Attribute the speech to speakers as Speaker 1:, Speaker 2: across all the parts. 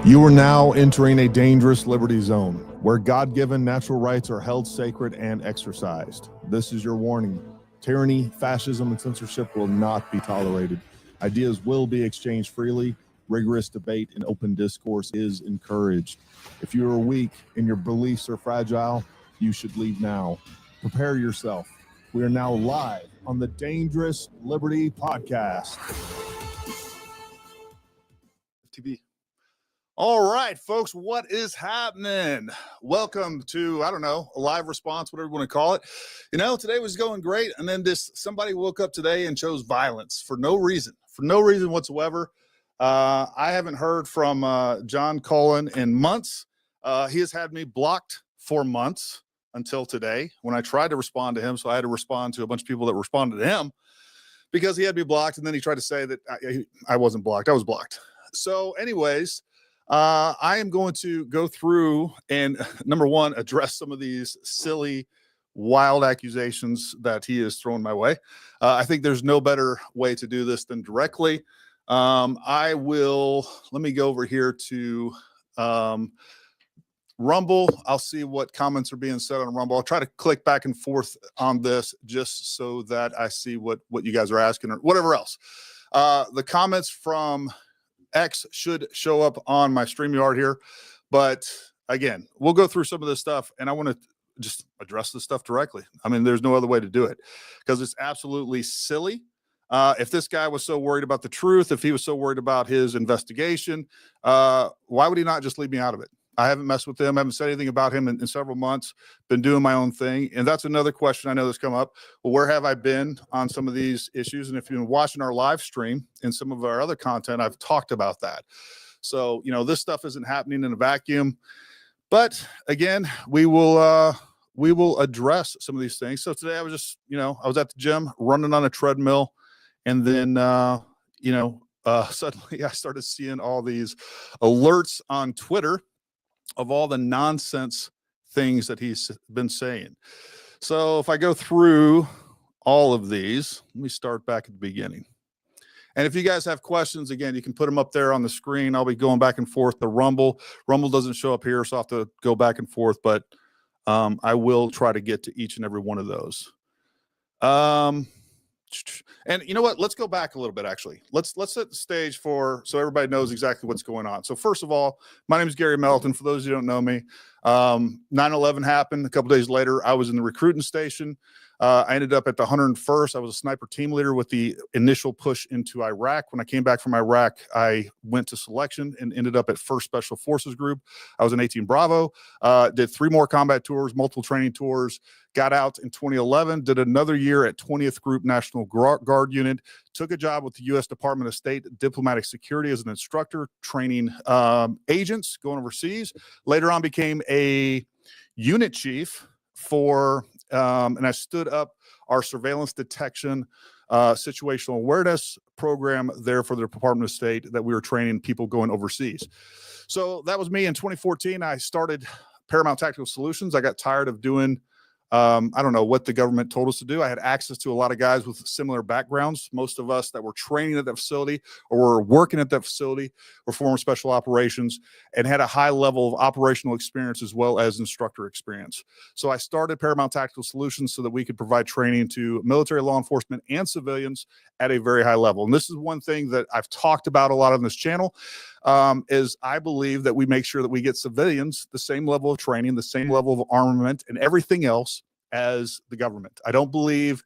Speaker 1: You are now entering a dangerous liberty zone where God-given natural rights are held sacred and exercised. This is your warning. Tyranny, fascism, and censorship will not be tolerated. Ideas will be exchanged freely. Rigorous debate and open discourse is encouraged. If you are weak and your beliefs are fragile, you should leave now. Prepare yourself. We are now live on the Dangerous Liberty Podcast.
Speaker 2: TV. All right, folks, what is happening? Welcome to, I don't know, a live response, whatever you want to call it. You know, today was going great, and then somebody woke up today and chose violence for no reason whatsoever. I haven't heard from John Cullen in months. He has had me blocked for months until today when I tried to respond to him. So I had to respond to a bunch of people that responded to him because he had me blocked, and then he tried to say that I wasn't blocked. I was blocked. So anyways, I am going to go through and, number one, address some of these silly, wild accusations that he is throwing my way. I think there's no better way to do this than directly. Let me go over here to Rumble. I'll see what comments are being said on Rumble. I'll try to click back and forth on this just so that I see what you guys are asking or whatever else. The comments from X should show up on my StreamYard here. But again, we'll go through some of this stuff, and I want to just address this stuff directly. I mean, there's no other way to do it because it's absolutely silly. If this guy was so worried about the truth, if he was so worried about his investigation, why would he not just leave me out of it? I haven't messed with him. I haven't said anything about him in several months, been doing my own thing. And that's another question I know that's come up. Well, where have I been on some of these issues? And if you've been watching our live stream and some of our other content, I've talked about that. So, you know, this stuff isn't happening in a vacuum. But again, we will address some of these things. So today I was just, I was at the gym running on a treadmill. And then, suddenly I started seeing all these alerts on Twitter of all the nonsense things that he's been saying. So if I go through all of these, let me start back at the beginning. And if you guys have questions, again, you can put them up there on the screen. I'll be going back and forth. The Rumble doesn't show up here, so I'll have to go back and forth, but I will try to get to each and every one of those. And you know what? Let's go back a little bit, actually. Let's set the stage so everybody knows exactly what's going on. So first of all, my name is Gary Melton. For those who don't know me, 9/11 happened. A couple days later, I was in the recruiting station. I ended up at the 101st. I was a sniper team leader with the initial push into Iraq. When I came back from Iraq, I went to selection and ended up at 1st Special Forces Group. I was in 18 Bravo, did 3 more combat tours, multiple training tours, got out in 2011, did another year at 20th Group National Guard Unit, took a job with the U.S. Department of State Diplomatic Security as an instructor, training agents going overseas. Later on became a unit chief for and I stood up our surveillance detection, situational awareness program there for the Department of State that we were training people going overseas. So that was me. In 2014, I started Paramount Tactical Solutions. I got tired of doing, I don't know what the government told us to do. I had access to a lot of guys with similar backgrounds. Most of us that were training at that facility or were working at that facility were former special operations and had a high level of operational experience as well as instructor experience. So I started Paramount Tactical Solutions so that we could provide training to military, law enforcement, and civilians at a very high level. And this is one thing that I've talked about a lot on this channel, is I believe that we make sure that we get civilians the same level of training, the same level of armament, and everything else as the government. I don't believe,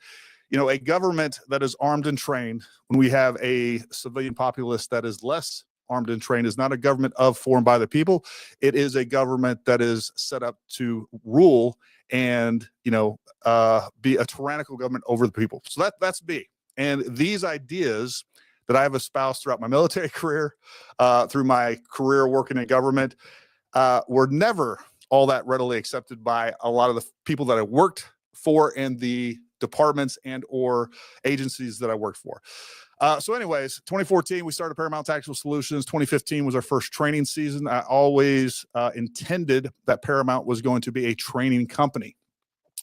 Speaker 2: a government that is armed and trained when we have a civilian populace that is less armed and trained is not a government of, for, and by the people. It is a government that is set up to rule and, be a tyrannical government over the people. So that's B. And these ideas that I have espoused throughout my military career, through my career working in government, were never all that readily accepted by a lot of the people that I worked for in the departments and or agencies that I worked for. So anyways, 2014, we started Paramount Tactical Solutions. 2015 was our first training season. I always intended that Paramount was going to be a training company.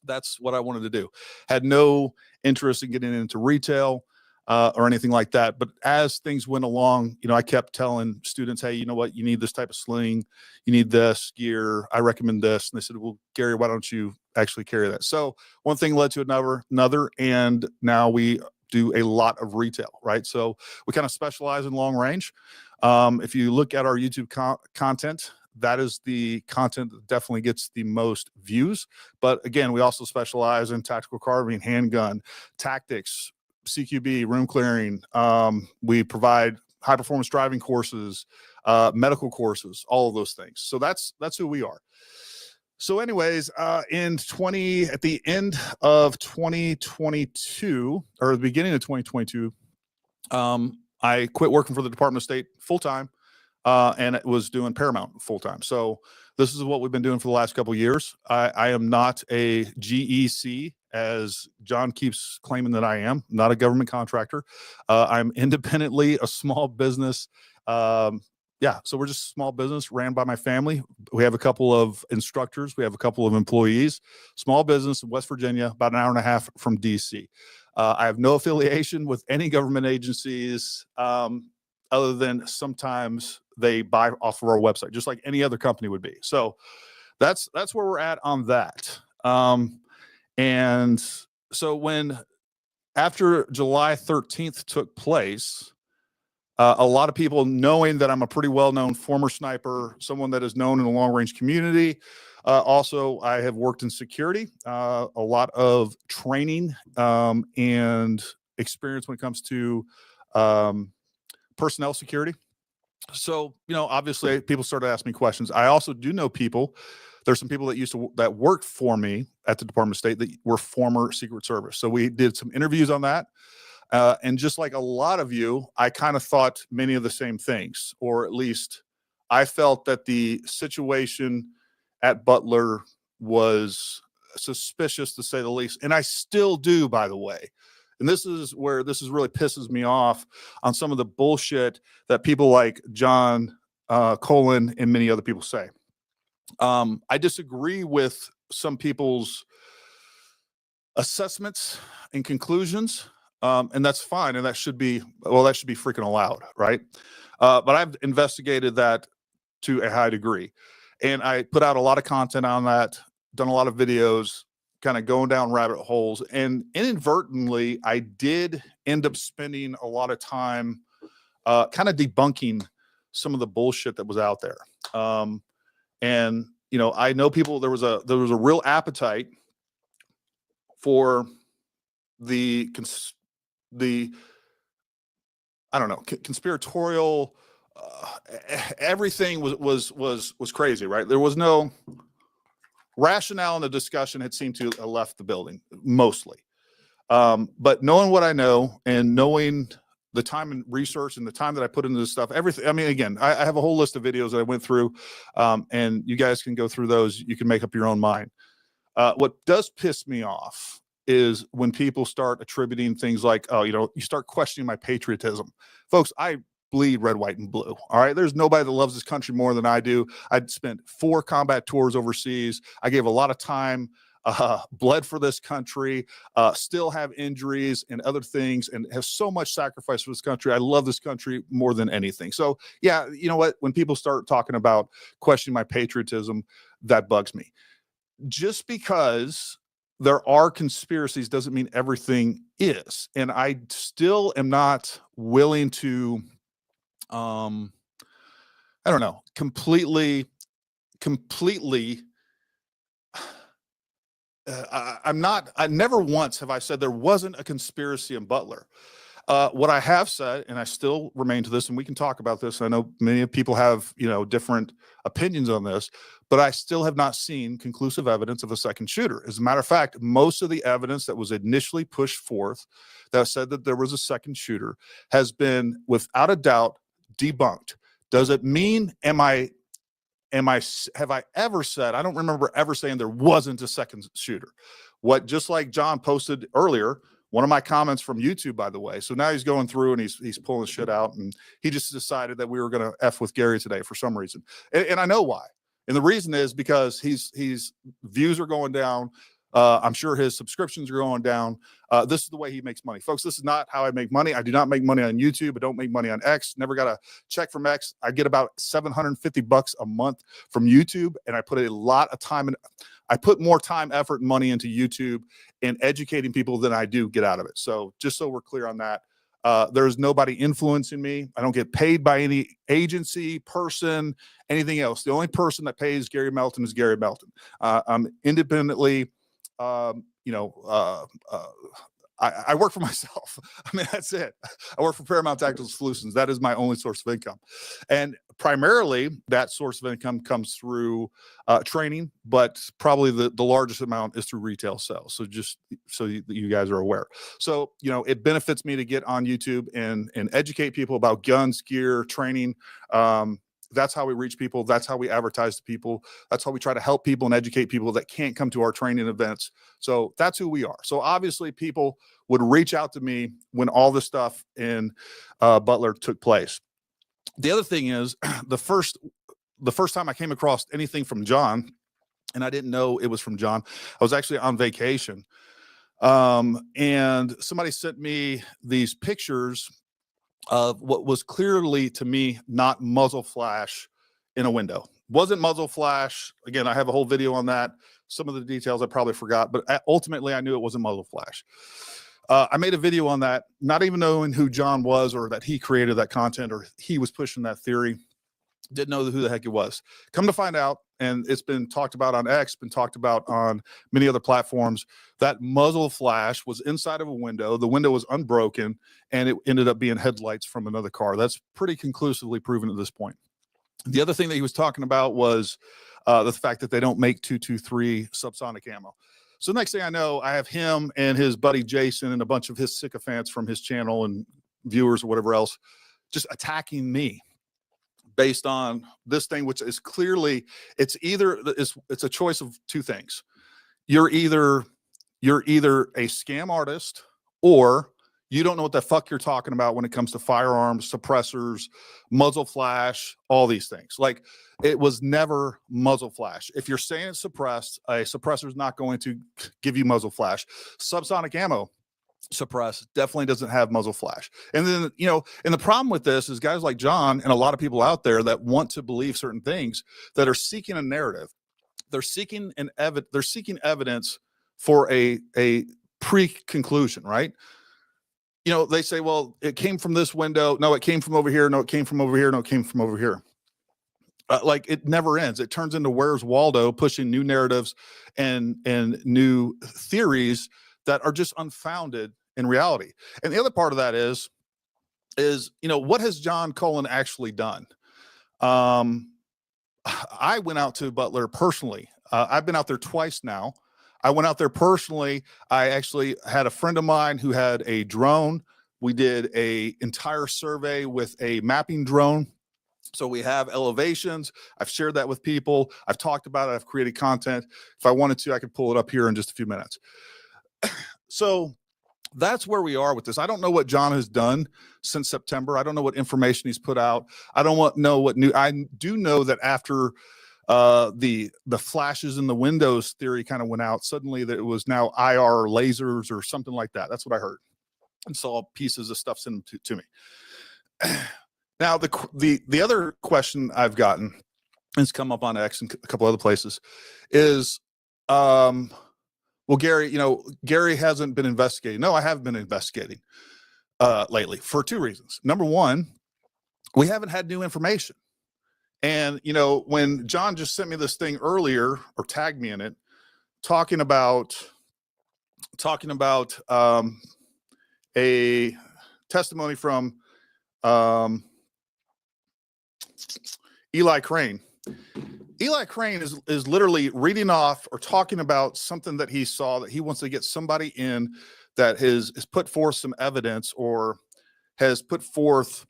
Speaker 2: That's what I wanted to do. Had no interest in getting into retail. or anything like that. But as things went along, I kept telling students, hey, you know what? You need this type of sling. You need this gear. I recommend this. And they said, well, Gary, why don't you actually carry that? So one thing led to another, and now we do a lot of retail, right? So we kind of specialize in long range. If you look at our YouTube content, that is the content that definitely gets the most views. But again, we also specialize in tactical carbine, handgun, tactics, CQB, room clearing. We provide high performance driving courses, medical courses, all of those things. So that's who we are. So anyways, at the end of 2022, or the beginning of 2022, I quit working for the Department of State full-time, and it was doing Paramount full-time. So this is what we've been doing for the last couple of years. I am not a GEC, as John keeps claiming that I am, not a government contractor. I'm independently a small business. So we're just a small business ran by my family. We have a couple of instructors. We have a couple of employees. Small business in West Virginia, about an hour and a half from DC. I have no affiliation with any government agencies, other than sometimes they buy off of our website, just like any other company would be. So that's where we're at on that. And so after July 13th took place, a lot of people, knowing that I'm a pretty well-known former sniper, someone that is known in the long-range community. Also, I have worked in security, a lot of training and experience when it comes to personnel security. So, obviously people started asking me questions. I also do know people. There's some people that worked for me at the Department of State that were former Secret Service. So we did some interviews on that. And just like a lot of you, I kind of thought many of the same things, or at least I felt that the situation at Butler was suspicious, to say the least. And I still do, by the way. And this is where this really pisses me off on some of the bullshit that people like John, Cullen, and many other people say. I disagree with some people's assessments and conclusions. And that's fine. And that should be freaking allowed. Right. But I've investigated that to a high degree, and I put out a lot of content on that, done a lot of videos, kind of going down rabbit holes, and inadvertently, I did end up spending a lot of time, kind of debunking some of the bullshit that was out there. And I know people, there was a real appetite for the conspiratorial, everything was crazy, right? There was no rationale in the discussion. Had seemed to have left the building mostly. But knowing what I know, and knowing the time and research and the time that I put into this stuff, everything, I mean, again, I have a whole list of videos that I went through, and you guys can go through those. You can make up your own mind. What does piss me off is when people start attributing things like, oh, you start questioning my patriotism. Folks, I bleed red, white, and blue. All right. There's nobody that loves this country more than I do. I'd spent 4 combat tours overseas. I gave a lot of time, bled for this country, still have injuries and other things, and have so much sacrifice for this country. I love this country more than anything. So yeah, you know what? When people start talking about questioning my patriotism, that bugs me. Just because there are conspiracies doesn't mean everything is. And I still am not willing to, completely, I never once have I said there wasn't a conspiracy in Butler. What I have said, and I still remain to this, and we can talk about this. I know many people have, different opinions on this, but I still have not seen conclusive evidence of a second shooter. As a matter of fact, most of the evidence that was initially pushed forth that said that there was a second shooter has been, without a doubt, debunked. Does it mean, have I ever said, I don't remember ever saying there wasn't a second shooter. Just like John posted earlier, one of my comments from YouTube, by the way. So now he's going through and he's pulling shit out, and he just decided that we were going to F with Gary today for some reason. And I know why. And the reason is because he's views are going down. I'm sure his subscriptions are going down. This is the way he makes money. Folks, this is not how I make money. I do not make money on YouTube. I don't make money on X. Never got a check from X. I get about $750 a month from YouTube, and I put a lot of time in. I put more time, effort, and money into YouTube and educating people than I do get out of it. So just so we're clear on that, there's nobody influencing me. I don't get paid by any agency, person, anything else. The only person that pays Gary Melton is Gary Melton. I'm independently, I work for myself. I mean, that's it. I work for Paramount Tactical Solutions. That is my only source of income. And primarily that source of income comes through training, but probably the largest amount is through retail sales. So just so you guys are aware. So, it benefits me to get on YouTube and educate people about guns, gear, training. That's how we reach people. That's how we advertise to people. That's how we try to help people and educate people that can't come to our training events. So that's who we are. So obviously people would reach out to me when all this stuff in Butler took place. The other thing is the first time I came across anything from John, and I didn't know it was from John, I was actually on vacation. And somebody sent me these pictures of what was clearly to me not muzzle flash in a window. Wasn't muzzle flash. Again, I have a whole video on that. Some of the details I probably forgot, but ultimately I knew it wasn't muzzle flash. I made a video on that, not even knowing who John was or that he created that content or he was pushing that theory. Didn't know who the heck it was. Come to find out, and it's been talked about on X, been talked about on many other platforms, that muzzle flash was inside of a window. The window was unbroken, and it ended up being headlights from another car. That's pretty conclusively proven at this point. The other thing that he was talking about was the fact that they don't make 223 subsonic ammo. So next thing I know, I have him and his buddy Jason and a bunch of his sycophants from his channel and viewers or whatever else just attacking me based on this thing, which is clearly, it's a choice of two things. You're either a scam artist, or you don't know what the fuck you're talking about when it comes to firearms, suppressors, muzzle flash, all these things. Like, it was never muzzle flash. If you're saying it's suppressed, a suppressor is not going to give you muzzle flash. Subsonic ammo suppress definitely doesn't have muzzle flash. And then, and the problem with this is guys like John and a lot of people out there that want to believe certain things, that are seeking a narrative. They're seeking evidence for a pre-conclusion, right? They say, well, it came from this window. No, it came from over here. No, it came from over here. No, it came from over here. Like, it never ends. It turns into Where's Waldo, pushing new narratives and new theories that are just unfounded in reality. And the other part of that is what has John Cullen actually done? I went out to Butler personally. I've been out there twice now. I went out there personally. I actually had a friend of mine who had a drone. We did an entire survey with a mapping drone. So we have elevations. I've shared that with people. I've talked about it. I've created content. If I wanted to, I could pull it up here in just a few minutes. So that's where we are with this. I don't know what John has done since September. I don't know what information he's put out. I don't know what new. I do know that after the flashes in the windows theory kind of went out, suddenly that it was now IR lasers or something like that. That's what I heard, and saw pieces of stuff sent to me. Now the other question I've gotten, and it's come up on X and a couple other places, is well, Gary, Gary hasn't been investigating. No, I have been investigating lately for two reasons. Number one, we haven't had new information. And, when John just sent me this thing earlier, or tagged me in it, talking about a testimony from Eli Crane. Eli Crane is literally reading off or talking about something that he saw, that he wants to get somebody in that has put forth some evidence or has put forth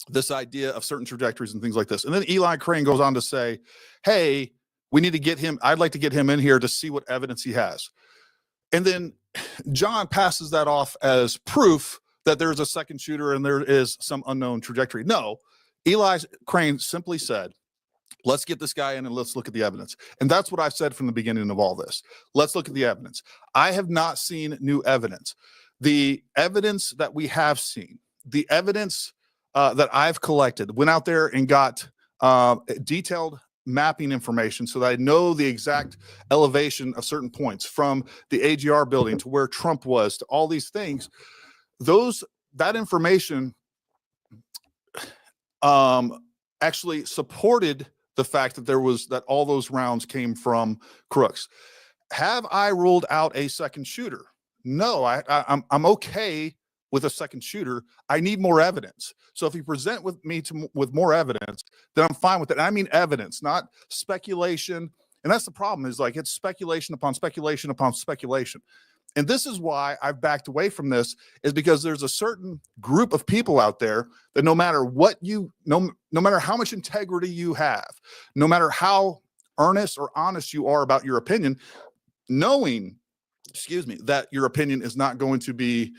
Speaker 2: this idea of certain trajectories and things like this. And then Eli Crane goes on to say, hey, we need to get him. I'd like to get him in here to see what evidence he has. And then John passes that off as proof that there's a second shooter and there is some unknown trajectory. No, Eli Crane simply said, Let's get this guy in and let's look at the evidence. And that's what I've said from the beginning of all this. Let's look at the evidence. I have not seen new evidence. The evidence that we have seen, the evidence that I've collected, went out there and got detailed mapping information so that I know the exact elevation of certain points, from the AGR building to where Trump was, to all these things. That information actually supported the fact that all those rounds came from crooks. Have I ruled out a second shooter? No, I'm okay with a second shooter. I need more evidence. So if you present with more evidence, then I'm fine with it. And I mean evidence, not speculation. And that's the problem, is like, it's speculation upon speculation upon speculation. And this is why I've backed away from this, is because there's a certain group of people out there that no matter no matter how much integrity you have, no matter how earnest or honest you are about your opinion, knowing, that your opinion is not going to be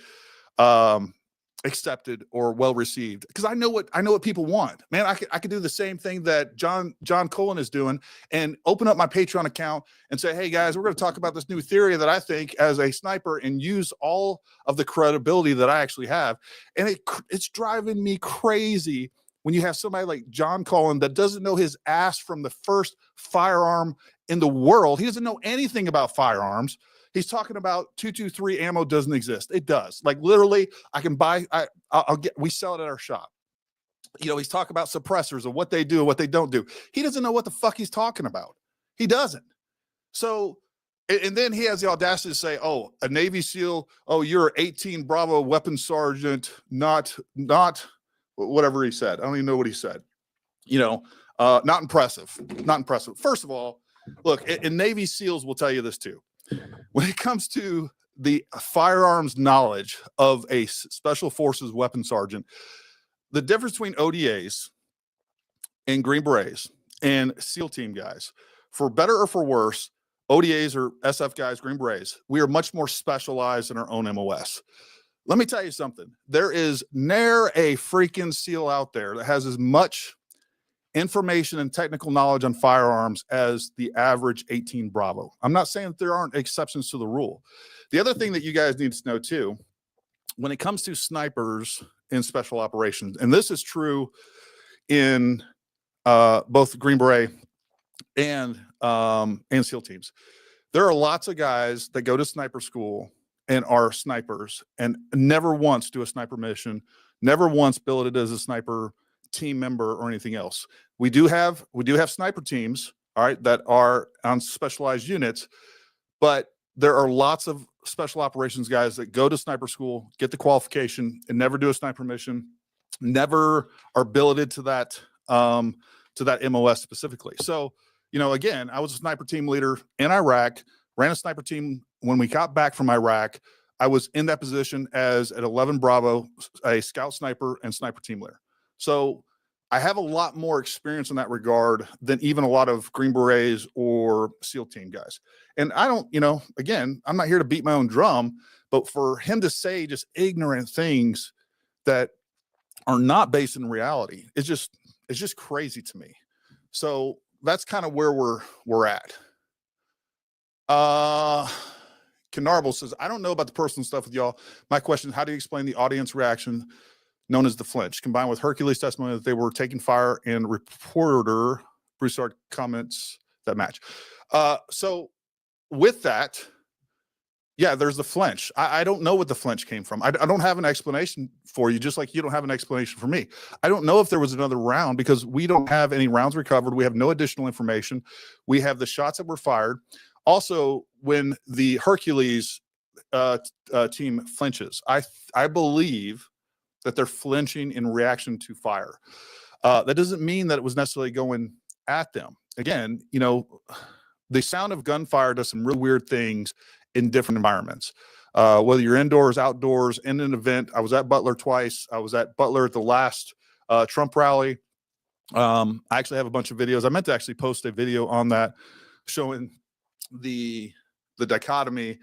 Speaker 2: accepted or well received, because I know what people want. Man, I could do the same thing that John Cullen is doing, and open up my Patreon account and say, hey guys, we're going to talk about this new theory that I think as a sniper, and use all of the credibility that I actually have. And it's driving me crazy when you have somebody like John Cullen that doesn't know his ass from the first firearm in the world. He doesn't know anything about firearms. He's talking about 223 ammo doesn't exist. It does. Like, literally, I can buy, we sell it at our shop. He's talking about suppressors and what they do and what they don't do. He doesn't know what the fuck he's talking about. He doesn't. So, and then he has the audacity to say, oh, a Navy SEAL, oh, you're 18 Bravo weapons sergeant, not whatever he said. I don't even know what he said. Not impressive. Not impressive. First of all, look, and Navy SEALs will tell you this too. When it comes to the firearms knowledge of a Special Forces weapons sergeant, the difference between ODAs and Green Berets and SEAL team guys, for better or for worse, ODAs or SF guys, Green Berets, we are much more specialized in our own MOS. Let me tell you something. There is ne'er a freaking SEAL out there that has as much information and technical knowledge on firearms as the average 18 Bravo. I'm not saying that there aren't exceptions to the rule. The other thing that you guys need to know too, when it comes to snipers in special operations, and this is true in both Green Beret and SEAL teams, there are lots of guys that go to sniper school and are snipers and never once do a sniper mission, never once billeted as a sniper team member or anything else. We do have sniper teams, all right, that are on specialized units, but there are lots of special operations guys that go to sniper school, get the qualification, and never do a sniper mission, never are billeted to that MOS specifically. So, again, I was a sniper team leader in Iraq, ran a sniper team when we got back from Iraq. I was in that position as an 11 Bravo, a scout sniper and sniper team leader. So I have a lot more experience in that regard than even a lot of Green Berets or SEAL team guys. And I don't, again, I'm not here to beat my own drum, but for him to say just ignorant things that are not based in reality, it's just crazy to me. So that's kind of where we're at. Canarble says, I don't know about the personal stuff with y'all. My question is, how do you explain the audience reaction known as the flinch, combined with Hercules' testimony that they were taking fire and reporter Broussard comments that match? So with that, yeah, there's the flinch. I don't know what the flinch came from. I don't have an explanation for you, just like you don't have an explanation for me. I don't know if there was another round because we don't have any rounds recovered. We have no additional information. We have the shots that were fired. Also, when the Hercules team flinches, I believe that they're flinching in reaction to fire. That doesn't mean that it was necessarily going at them. Again, the sound of gunfire does some real weird things in different environments. Whether you're indoors, outdoors, in an event. I was at Butler twice. I was at Butler at the last Trump rally. I actually have a bunch of videos. I meant to actually post a video on that showing the dichotomy,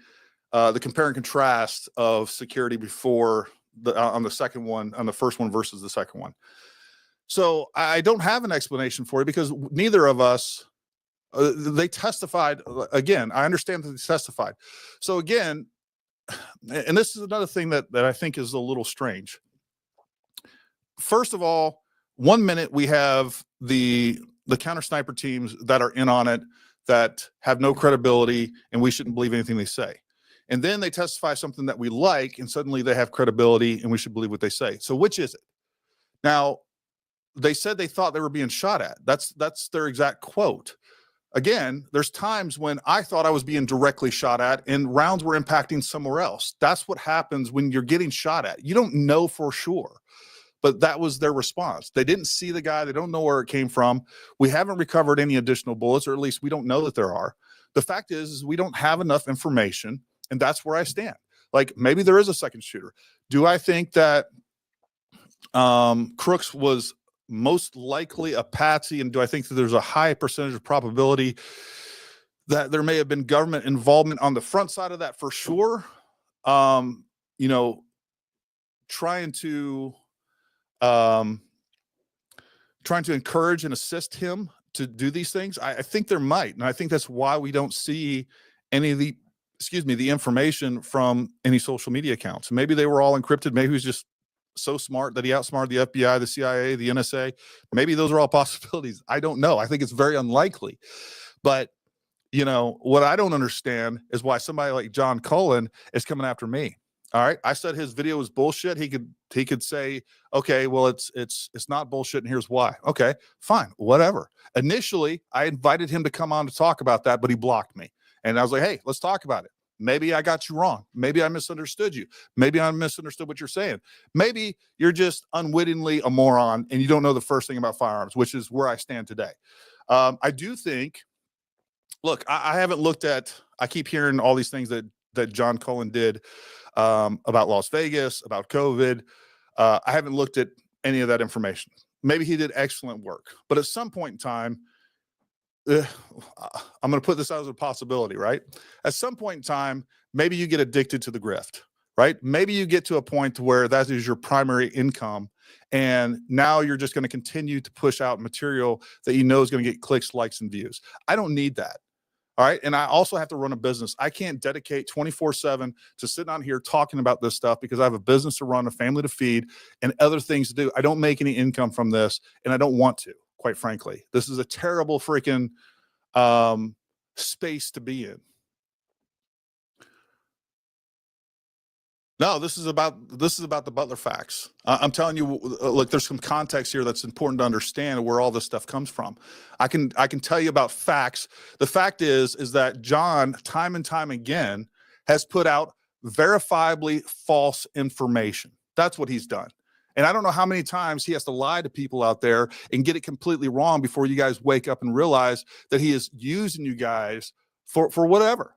Speaker 2: the compare and contrast of security before on the first one versus the second one. So I don't have an explanation for it because neither of us, they testified. Again, I understand that they testified. So again, and this is another thing that I think is a little strange. First of all, 1 minute we have the counter sniper teams that are in on it that have no credibility and we shouldn't believe anything they say. And then they testify something that we like and suddenly they have credibility and we should believe what they say. So which is it? Now, they said they thought they were being shot at. That's their exact quote. Again, there's times when I thought I was being directly shot at and rounds were impacting somewhere else. That's what happens when you're getting shot at. You don't know for sure, but that was their response. They didn't see the guy. They don't know where it came from. We haven't recovered any additional bullets, or at least we don't know that there are. The fact is we don't have enough information, and that's where I stand. Like, maybe there is a second shooter. Do I think that Crooks was most likely a patsy, and do I think that there's a high percentage of probability that there may have been government involvement on the front side of that? For sure. You know, trying to encourage and assist him to do these things, I think there might, and I think that's why we don't see any of the information from any social media accounts. Maybe they were all encrypted. Maybe he was just so smart that he outsmarted the FBI, the CIA, the NSA. Maybe those are all possibilities. I don't know. I think it's very unlikely. But, you know, what I don't understand is why somebody like John Cullen is coming after me. All right. I said his video was bullshit. He could say, okay, well, it's not bullshit, and here's why. Okay, fine, whatever. Initially, I invited him to come on to talk about that, but he blocked me. And I was like, hey, let's talk about it. Maybe I got you wrong. Maybe I misunderstood you. Maybe I misunderstood what you're saying. Maybe you're just unwittingly a moron and you don't know the first thing about firearms, which is where I stand today. I do think, look, I haven't looked at, I keep hearing all these things that John Cullen did about Las Vegas, about COVID. I haven't looked at any of that information. Maybe he did excellent work, but at some point in time, I'm going to put this out as a possibility, right? At some point in time, maybe you get addicted to the grift, right? Maybe you get to a point where that is your primary income, and now you're just going to continue to push out material that you know is going to get clicks, likes, and views. I don't need that. All right. And I also have to run a business. I can't dedicate 24/7 to sitting on here talking about this stuff because I have a business to run, a family to feed, and other things to do. I don't make any income from this, and I don't want to, quite frankly. This is a terrible freaking space to be in. No, this is about the Butler facts. I'm telling you, look, there's some context here that's important to understand where all this stuff comes from. I can tell you about facts. The fact is that John, time and time again, has put out verifiably false information. That's what he's done. And I don't know how many times he has to lie to people out there and get it completely wrong before you guys wake up and realize that he is using you guys for whatever.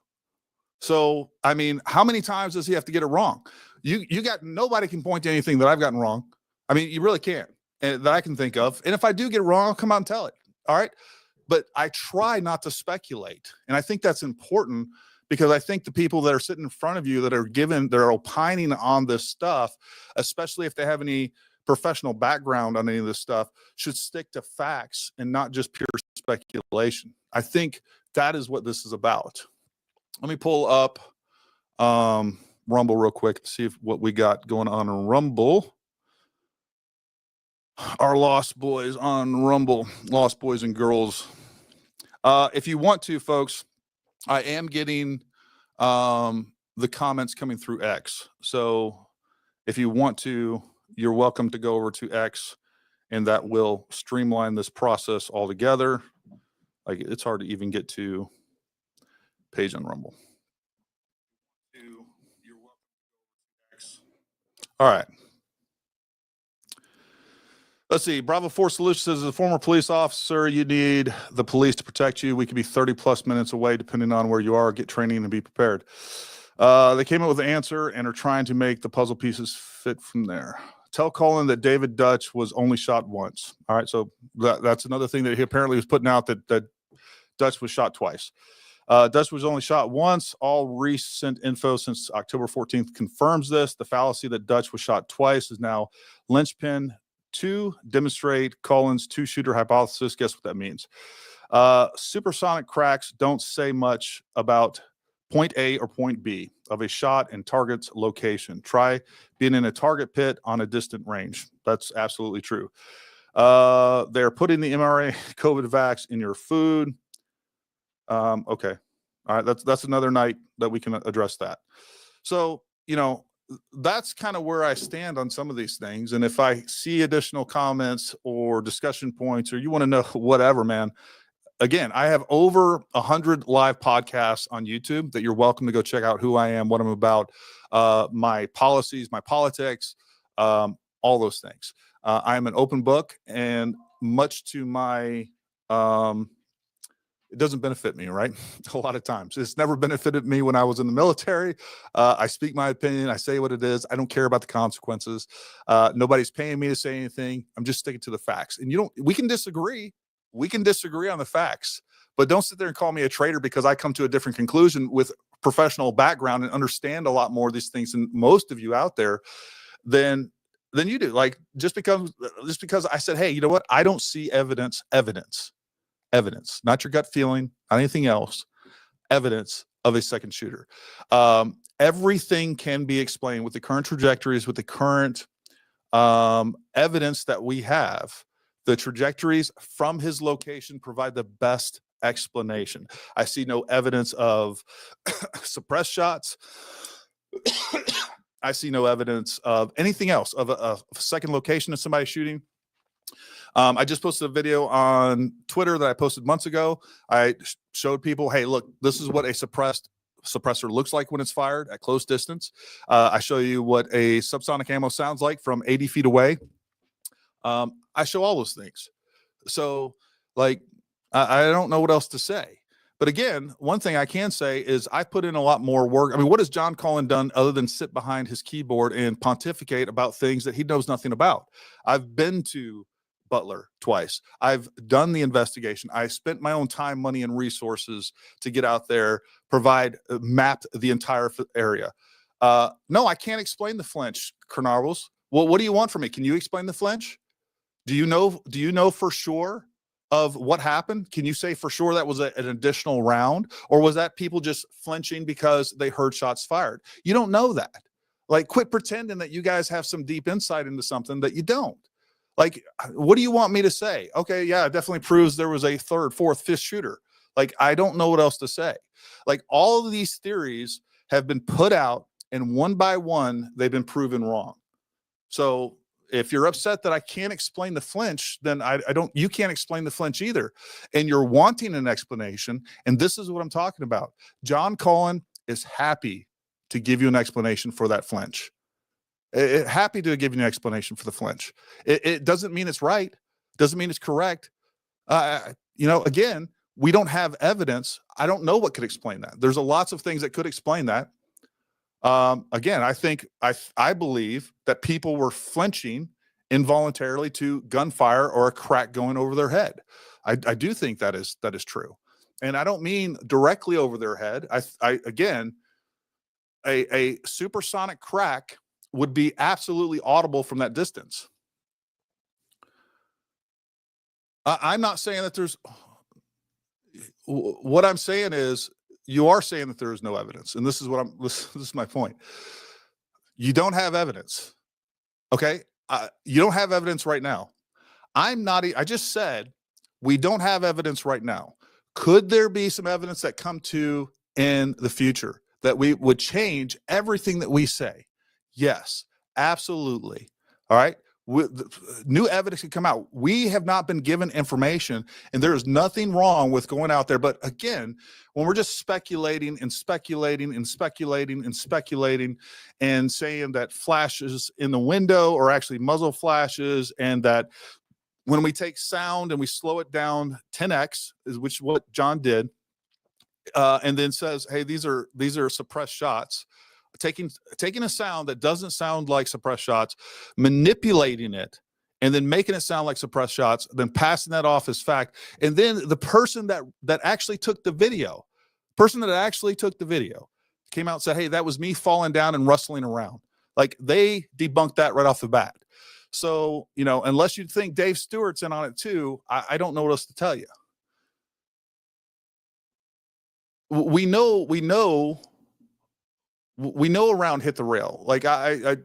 Speaker 2: So, I mean, how many times does he have to get it wrong? You got, nobody can point to anything that I've gotten wrong. I mean, you really can't, and that I can think of. And if I do get it wrong, I'll come out and tell it. All right. But I try not to speculate. And I think that's important because I think the people that are sitting in front of you that are opining on this stuff, especially if they have any professional background on any of this stuff, should stick to facts and not just pure speculation. I think that is what this is about. Let me pull up Rumble real quick to see what we got going on in Rumble. Our Lost Boys on Rumble, Lost Boys and Girls. If you want to, folks, I am getting the comments coming through X. So if you want to, you're welcome to go over to X, and that will streamline this process altogether. Like, it's hard to even get to page on Rumble. All right. Let's see. Bravo 4 Solutions says, as a former police officer, you need the police to protect you. We could be 30 plus minutes away, depending on where you are. Get training and be prepared. They came up with the answer and are trying to make the puzzle pieces fit from there. Tell Cullen that David Dutch was only shot once. All right. So that's another thing that he apparently was putting out, that Dutch was shot twice. Dutch was only shot once. All recent info since October 14th confirms this. The fallacy that Dutch was shot twice is now linchpin to demonstrate Cullen's two-shooter hypothesis. Guess what that means? Supersonic cracks don't say much about point A or point B of a shot and target's location. Try being in a target pit on a distant range. That's absolutely true. They're putting the mRNA COVID vax in your food. Okay. All right. That's another night that we can address that. So, you know, that's kind of where I stand on some of these things. And if I see additional comments or discussion points, or you want to know whatever, man, again, I have over 100 live podcasts on YouTube that you're welcome to go check out who I am, what I'm about, my policies, my politics, all those things. I am an open book, and much to my, it doesn't benefit me, right? A lot of times. It's never benefited me when I was in the military. I speak my opinion. I say what it is. I don't care about the consequences. Nobody's paying me to say anything. I'm just sticking to the facts. And we can disagree. We can disagree on the facts, but don't sit there and call me a traitor because I come to a different conclusion with professional background and understand a lot more of these things than most of you out there than you do. Like just because I said, hey, you know what? I don't see evidence, not your gut feeling, not anything else, evidence of a second shooter. Everything can be explained with the current trajectories, with the current evidence that we have. The trajectories from his location provide the best explanation. I see no evidence of suppressed shots. I see no evidence of anything else, of a second location of somebody shooting. I just posted a video on Twitter that I posted months ago. I showed people, hey, look, this is what a suppressor looks like when it's fired at close distance. I show you what a subsonic ammo sounds like from 80 feet away. I show all those things. So, like, I don't know what else to say. But again, one thing I can say is I put in a lot more work. I mean, what has John Cullen done other than sit behind his keyboard and pontificate about things that he knows nothing about? I've been to Butler twice. I've done the investigation. I spent my own time, money, and resources to get out there, map the entire area. No, I can't explain the flinch, Carnarvals. Well, what do you want from me? Can you explain the flinch? Do you know for sure of what happened? Can you say for sure that was an additional round, or was that people just flinching because they heard shots fired? You don't know that. Like, quit pretending that you guys have some deep insight into something that you don't. Like, what do you want me to say? Okay, yeah, it definitely proves there was a third, fourth, fifth shooter. Like, I don't know what else to say. Like, all of these theories have been put out, and one by one, they've been proven wrong. So if you're upset that I can't explain the flinch, then you can't explain the flinch either. And you're wanting an explanation. And this is what I'm talking about. John Cullen is happy to give you an explanation for that flinch. Happy to give you an explanation for the flinch. It doesn't mean it's right. Doesn't mean it's correct. Again, we don't have evidence. I don't know what could explain that. There's lots of things that could explain that. Again, I believe that people were flinching involuntarily to gunfire or a crack going over their head. I do think that is true. And I don't mean directly over their head. Again, a supersonic crack would be absolutely audible from that distance. I'm not saying that there's, what I'm saying is, you are saying that there is no evidence. And this is my point. You don't have evidence. Okay. You don't have evidence right now. I just said, we don't have evidence right now. Could there be some evidence that come to in the future that we would change everything that we say? Yes, absolutely. All right. New evidence can come out. We have not been given information, and there is nothing wrong with going out there. But again, when we're just speculating and speculating and speculating and speculating and saying that flashes in the window are actually muzzle flashes, and that when we take sound and we slow it down 10x, which is what John did, and then says, hey, these are suppressed shots. Taking a sound that doesn't sound like suppressed shots, manipulating it, and then making it sound like suppressed shots, then passing that off as fact. And then the person that actually took the video came out and said, hey, that was me falling down and rustling around. Like, they debunked that right off the bat. So, unless you think Dave Stewart's in on it too, I don't know what else to tell you. We know around hit the rail. Like I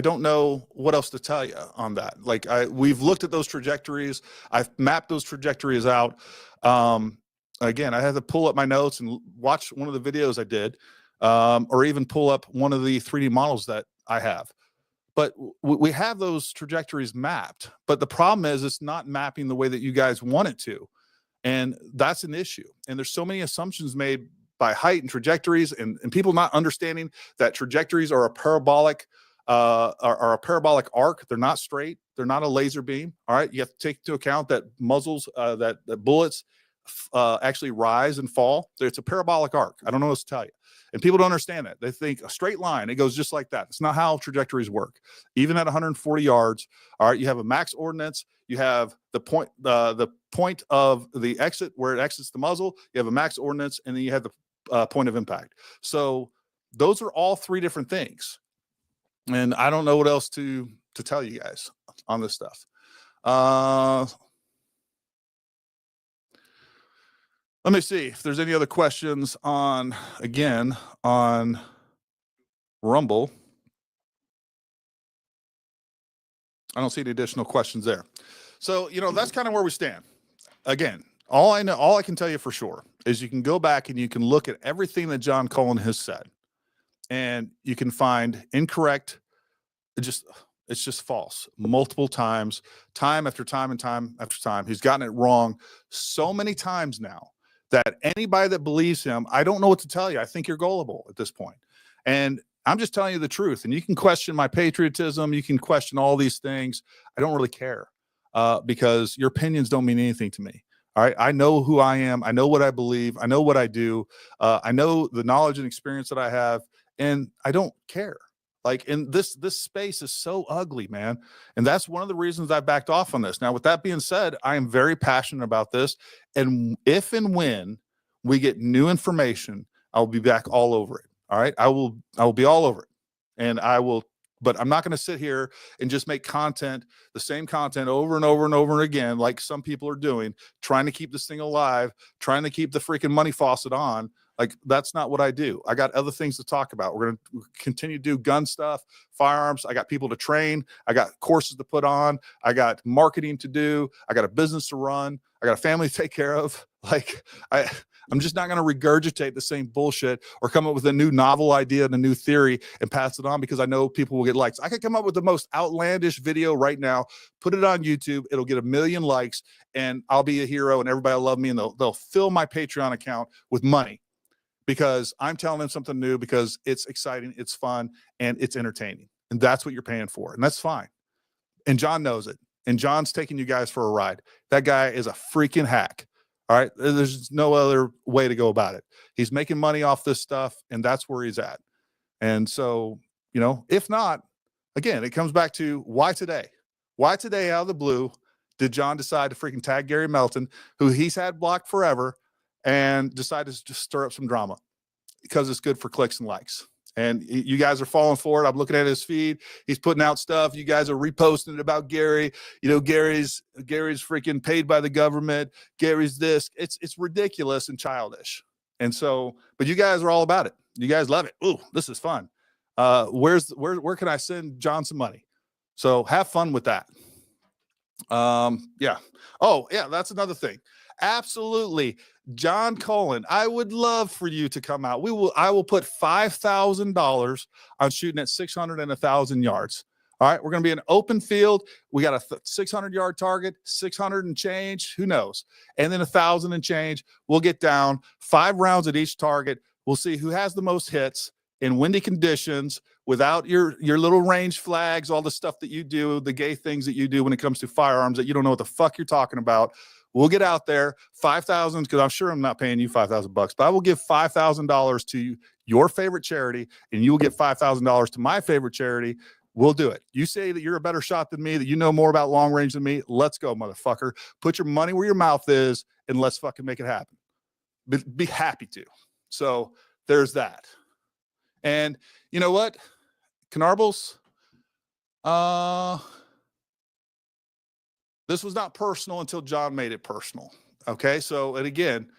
Speaker 2: don't know what else to tell you on that. Like we've looked at those trajectories. I've mapped those trajectories out. Again, I had to pull up my notes and watch one of the videos I did, or even pull up one of the 3D models that I have. But we have those trajectories mapped. But the problem is it's not mapping the way that you guys want it to. And that's an issue. And there's so many assumptions made by height and trajectories, and people not understanding that trajectories are a parabolic are a parabolic arc. They're not straight. They're not a laser beam. All right. You have to take into account that muzzles, that bullets actually rise and fall. It's a parabolic arc. I don't know what to tell you. And people don't understand that. They think a straight line, it goes just like that. It's not how trajectories work. Even at 140 yards, all right, you have a max ordnance. You have the point of the exit where it exits the muzzle. You have a max ordnance, and then you have the point of impact. So those are all three different things. And I don't know what else to tell you guys on this stuff. Let me see if there's any other questions on Rumble. I don't see any additional questions there. So, that's kind of where we stand. Again, all I can tell you for sure is you can go back and you can look at everything that John Cullen has said, and you can find incorrect. It's just false multiple times, time after time and time after time. He's gotten it wrong so many times now that anybody that believes him, I don't know what to tell you. I think you're gullible at this point. And I'm just telling you the truth. And you can question my patriotism. You can question all these things. I don't really care because your opinions don't mean anything to me. All right. I know who I am. I know what I believe. I know what I do. I know the knowledge and experience that I have, and I don't care. Like, in this space is so ugly, man. And that's one of the reasons I backed off on this. Now, with that being said, I am very passionate about this. And if and when we get new information, I'll be back all over it. All right. I will be all over it. And but I'm not going to sit here and just make the same content over and over and over again, like some people are doing, trying to keep this thing alive, trying to keep the freaking money faucet on. Like, that's not what I do. I got other things to talk about. We're going to continue to do gun stuff, firearms. I got people to train. I got courses to put on. I got marketing to do. I got a business to run. I got a family to take care of. Like, I'm just not going to regurgitate the same bullshit or come up with a new novel idea and a new theory and pass it on because I know people will get likes. I could come up with the most outlandish video right now, put it on YouTube. It'll get 1 million likes, and I'll be a hero, and everybody will love me, and they'll fill my Patreon account with money because I'm telling them something new, because it's exciting, it's fun, and it's entertaining. And that's what you're paying for. And that's fine. And John knows it. And John's taking you guys for a ride. That guy is a freaking hack. All right. There's no other way to go about it. He's making money off this stuff, and that's where he's at. And so, if not, again, it comes back to why today? Why today, out of the blue, did John decide to freaking tag Gary Melton, who he's had blocked forever, and decide to just stir up some drama? Because it's good for clicks and likes. And you guys are falling for it. I'm looking at his feed. He's putting out stuff. You guys are reposting it about Gary. Gary's freaking paid by the government. Gary's this. It's ridiculous and childish. And so, but you guys are all about it. You guys love it. Ooh, this is fun. Where can I send John some money? So have fun with that. Yeah. Oh, yeah, that's another thing. Absolutely. John Cullen, I would love for you to come out. I will put $5,000 on shooting at 600 and 1,000 yards. All right. We're going to be an open field. We got a 600-yard target, 600 and change. Who knows? And then 1,000 and change. We'll get down 5 rounds at each target. We'll see who has the most hits in windy conditions without your little range flags, all the stuff that you do, the gay things that you do when it comes to firearms that you don't know what the fuck you're talking about. We'll get out there, 5,000, because I'm sure I'm not paying you $5,000, but I will give $5,000 to your favorite charity, and you will get $5,000 to my favorite charity. We'll do it. You say that you're a better shot than me, that you know more about long range than me. Let's go, motherfucker. Put your money where your mouth is, and let's fucking make it happen. Be happy to. So there's that. And you know what, Canarbles? This was not personal until John made it personal. Okay. So, and again,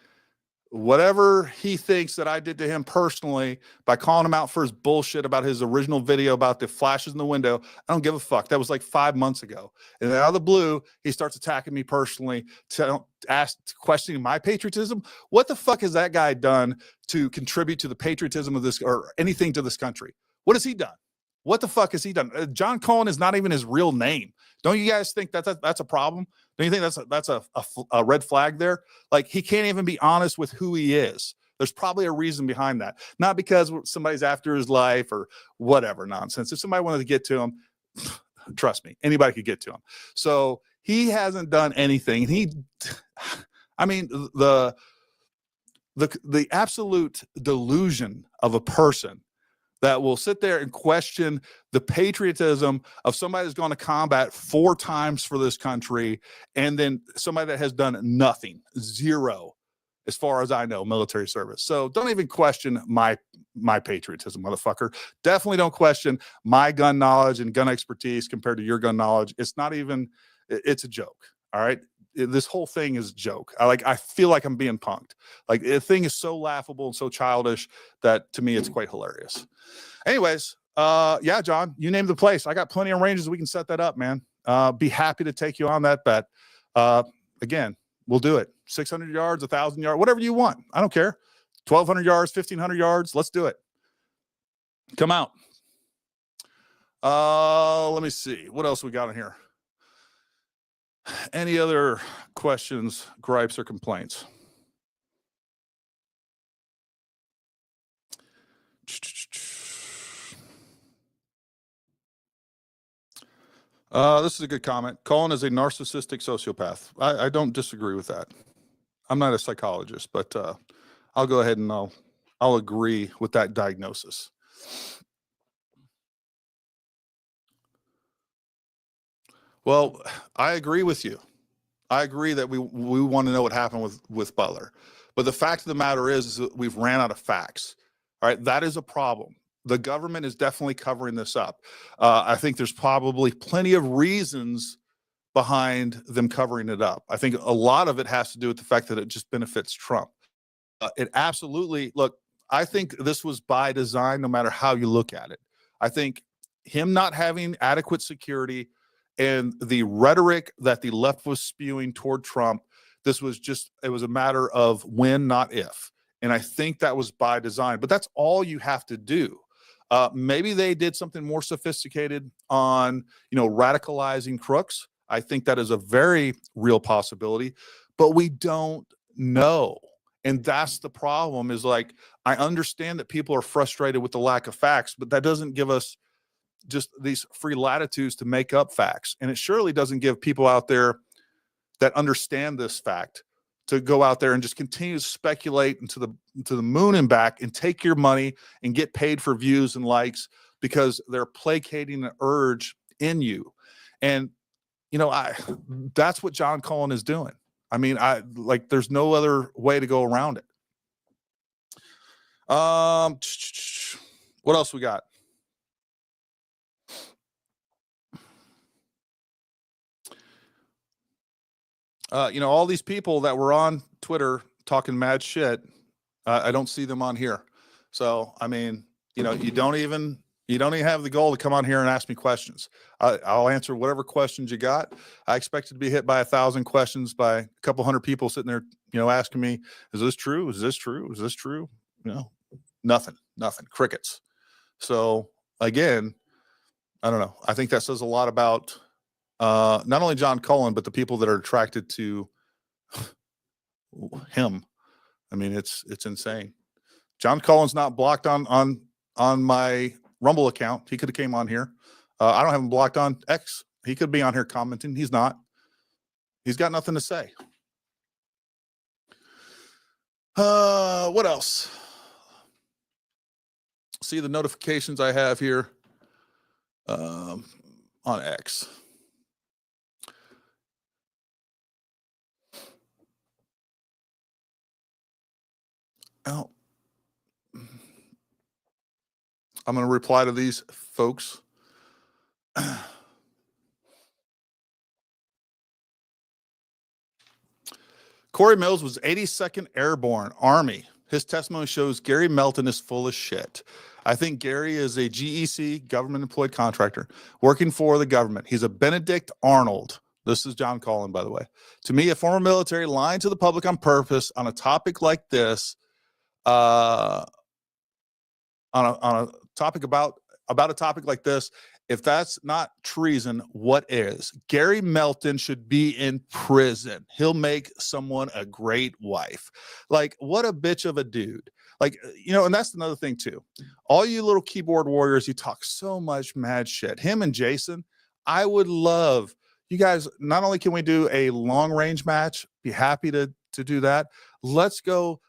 Speaker 2: whatever he thinks that I did to him personally by calling him out for his bullshit about his original video about the flashes in the window, I don't give a fuck. That was like 5 months ago. And then out of the blue, he starts attacking me personally, questioning my patriotism. What the fuck has that guy done to contribute to the patriotism of this or anything to this country? What has he done? What the fuck has he done? John Cullen is not even his real name. Don't you guys think that's a problem? Don't you think that's a red flag there? Like, he can't even be honest with who he is. There's probably a reason behind that. Not because somebody's after his life or whatever nonsense. If somebody wanted to get to him, trust me, anybody could get to him. So he hasn't done anything. I mean, the absolute delusion of a person that will sit there and question the patriotism of somebody that's gone to combat 4 times for this country, and then somebody that has done nothing, zero, as far as I know, military service. So don't even question my patriotism, motherfucker. Definitely don't question my gun knowledge and gun expertise compared to your gun knowledge. It's not even, it's a joke. All right. This whole thing is a joke. I feel like I'm being punked. Like, the thing is so laughable and so childish that to me it's quite hilarious. Anyways, yeah, John, you name the place. I got plenty of ranges. We can set that up, man. Be happy to take you on that bet. Again, we'll do it. 600 yards, 1,000 yards, whatever you want. I don't care. 1,200 yards, 1,500 yards. Let's do it. Come out. Let me see. What else we got in here? Any other questions, gripes, or complaints? This is a good comment. Cullen is a narcissistic sociopath. I don't disagree with that. I'm not a psychologist, but I'll go ahead and I'll agree with that diagnosis. Well, I agree with you. I agree that we want to know what happened with Butler. But the fact of the matter is that we've ran out of facts. All right, that is a problem. The government is definitely covering this up. I think there's probably plenty of reasons behind them covering it up. I think a lot of it has to do with the fact that it just benefits Trump. It absolutely, look, I think this was by design, no matter how you look at it. I think him not having adequate security and the rhetoric that the left was spewing toward Trump, this was just, it was a matter of when, not if. And I think that was by design, but that's all you have to do. Maybe they did something more sophisticated on, radicalizing crooks. I think that is a very real possibility, but we don't know. And that's the problem, is like, I understand that people are frustrated with the lack of facts, but that doesn't give us just these free latitudes to make up facts. And it surely doesn't give people out there that understand this fact to go out there and just continue to speculate into the moon and back and take your money and get paid for views and likes because they're placating an urge in you. And, that's what John Cullen is doing. I mean, there's no other way to go around it. What else we got? All these people that were on Twitter talking mad shit, I don't see them on here. So, I mean, you don't even have the goal to come on here and ask me questions. I'll answer whatever questions you got. I expected to be hit by 1,000 questions by a couple hundred people sitting there, asking me, is this true? Is this true? Is this true? Nothing, crickets. So again, I don't know. I think that says a lot about not only John Cullen, but the people that are attracted to him. I mean, it's insane. John Cullen's not blocked on my Rumble account. He could have came on here. I don't have him blocked on X. He could be on here commenting. He's not. He's got nothing to say. What else? See the notifications I have here on X. Oh, I'm going to reply to these folks. Corey Mills was 82nd Airborne Army. His testimony shows Gary Melton is full of shit. I think Gary is a GEC, government employed contractor, working for the government. He's a Benedict Arnold. This is John Cullen, by the way. To me, a former military lying to the public on purpose on a topic like this, on a topic about a topic like this, if that's not treason, what is? Gary Melton should be in prison. He'll make someone a great wife. Like, what a bitch of a dude. Like, you know, and that's another thing too. All you little keyboard warriors, you talk so much mad shit. Him and Jason, I would love you guys. Not only can we do a long range match, be happy to do that. Let's go.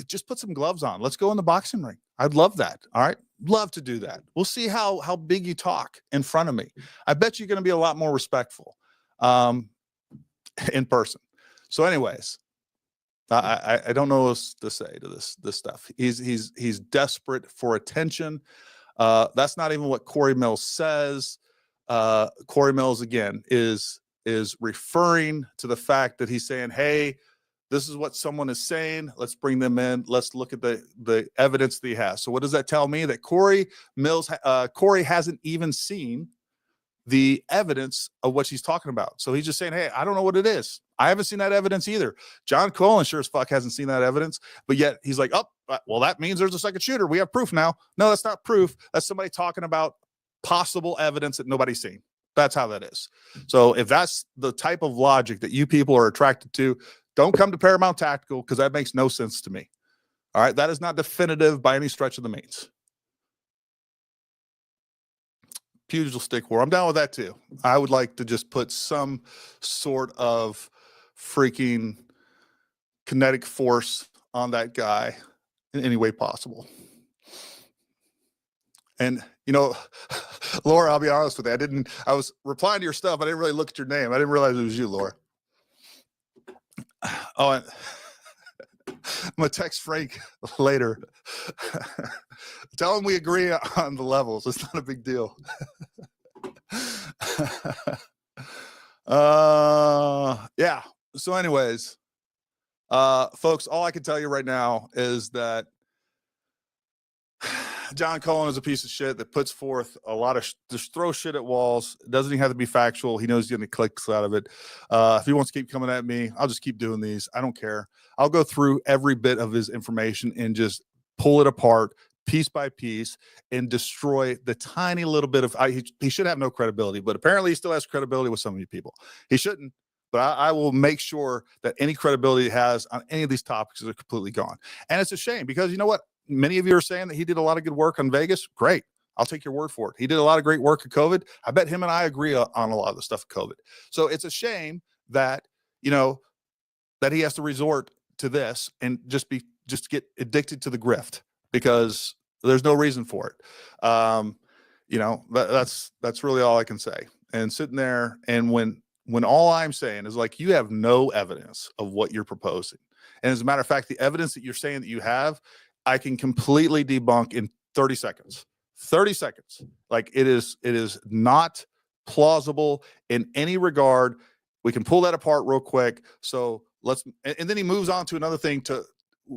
Speaker 2: Just put some gloves on. Let's go in the boxing ring. I'd love that. All right. Love to do that. We'll see how big you talk in front of me. I bet you're going to be a lot more respectful in person. So anyways, I don't know what to say to this stuff. He's desperate for attention. That's not even what Corey Mills says. Corey Mills, again, is referring to the fact that he's saying, hey, this is what someone is saying. Let's bring them in. Let's look at the evidence that he has. So what does that tell me? That Corey hasn't even seen the evidence of what she's talking about. So he's just saying, hey, I don't know what it is. I haven't seen that evidence either. John Cullen sure as fuck hasn't seen that evidence, but yet he's like, oh, well, that means there's a second shooter. We have proof now. No, that's not proof. That's somebody talking about possible evidence that nobody's seen. That's how that is. So if that's the type of logic that you people are attracted to, don't come to Paramount Tactical, because that makes no sense to me. All right. That is not definitive by any stretch of the means. Pugil stick war. I'm down with that too. I would like to just put some sort of freaking kinetic force on that guy in any way possible. And, you know, Laura, I'll be honest with you. I was replying to your stuff. I didn't really look at your name. I didn't realize it was you, Laura. Oh, and I'm going to text Frank later. Tell him we agree on the levels. It's not a big deal. Yeah. So anyways, folks, all I can tell you right now is that John Cullen is a piece of shit that puts forth a lot of just throw shit at walls. It doesn't even have to be factual. He knows he's getting clicks out of it. If he wants to keep coming at me, I'll just keep doing these. I don't care. I'll go through every bit of his information and just pull it apart piece by piece and destroy the tiny little bit of, he should have no credibility, but apparently he still has credibility with some of you people. He shouldn't, but I will make sure that any credibility he has on any of these topics is completely gone. And it's a shame, because you know what? Many of you are saying that he did a lot of good work on Vegas. Great. I'll take your word for it. He did a lot of great work at COVID. I bet him and I agree on a lot of the stuff at COVID. So it's a shame that, you know, that he has to resort to this and just get addicted to the grift, because there's no reason for it. You know, that's really all I can say. And sitting there, and when all I'm saying is, like, you have no evidence of what you're proposing. And as a matter of fact, the evidence that you're saying that you have, I can completely debunk in 30 seconds. 30 seconds. Like, it is not plausible in any regard. We can pull that apart real quick. So and then he moves on to another thing.